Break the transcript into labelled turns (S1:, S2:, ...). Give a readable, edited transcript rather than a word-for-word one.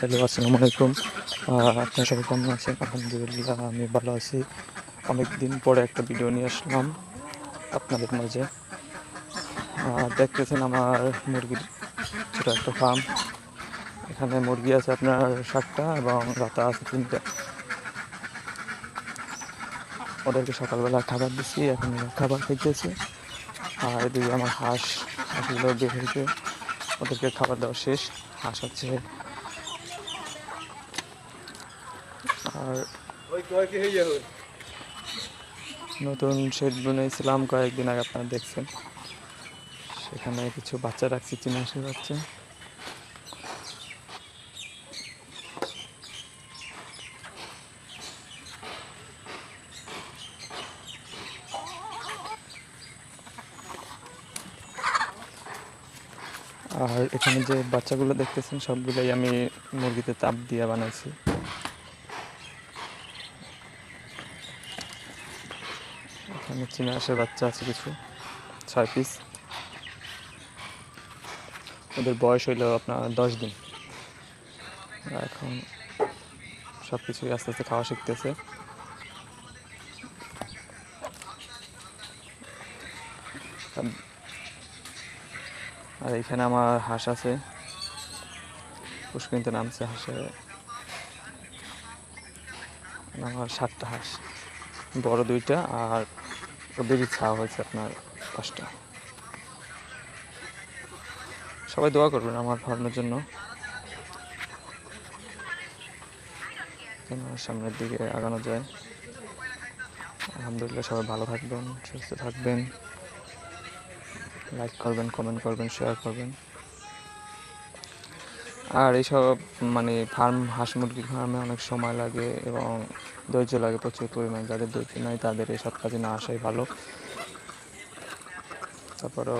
S1: Hello, আসসালামু আলাইকুম। আপনারা সবাই কেমন আছেন? আলহামদুলিল্লাহ, আমি ভালো আছি। অনেক দিন পরে একটা ভিডিও নিয়ে আসলাম আপনাদের মাঝে। দেখতেছেন আমার মুরগির ছোটো একটা ফার্ম। এখানে মুরগি আছে আপনার 7টা এবং রাতা আছে 3টা। ওদেরকে সকালবেলা খাবার দিচ্ছি, এখন ওরা খাবার খাইতেছে। আর এদিকে আমার হাঁসগুলো বের হয়েছে, ওদেরকে খাবার দেওয়া শেষ। হাঁস হচ্ছে আর নতুন শেড বানিয়েছিলাম কয়েকদিন আগে, আপনারা দেখছেন। সেখানে কিছু বাচ্চা রাখছি, চীনা হাঁসের বাচ্চা। আর এখানে যে বাচ্চাগুলো দেখতেছেন সবগুলোই আমি মুরগিতে তাপ দিয়ে বানাইছি। এখানে চীনা হাঁসের বাচ্চা আছে কিছু, 6 পিস। ওদের বয়স হইল আপনার 10 দিন। এখন সব কিছুই আস্তে আস্তে খাওয়া শিখতেছে। আর এখানে আমার হাঁস আছে, পুষ্কিনতে নামছে হাঁসে। আমার 7টা হাঁস, বড় 2টা, আর ওদেরই ছাওয়া হয়েছে আপনার 5টা। সবাই দোয়া করবেন আমার ফার্মের জন্য, যেন সামনের দিকে আগানো যায়। আলহামদুলিল্লাহ, সবাই ভালো থাকবেন, সুস্থ থাকবেন। লাইক করবেন, কমেন্ট করবেন, শেয়ার করবেন। আর এইসব হাঁস মুরগির ফার্মে অনেক সময় লাগে এবং ধৈর্য লাগে প্রচুর পরিমাণ। যাদের ধৈর্য নাই তাদের এইসব কাজে না আসাই ভালো। তারপরও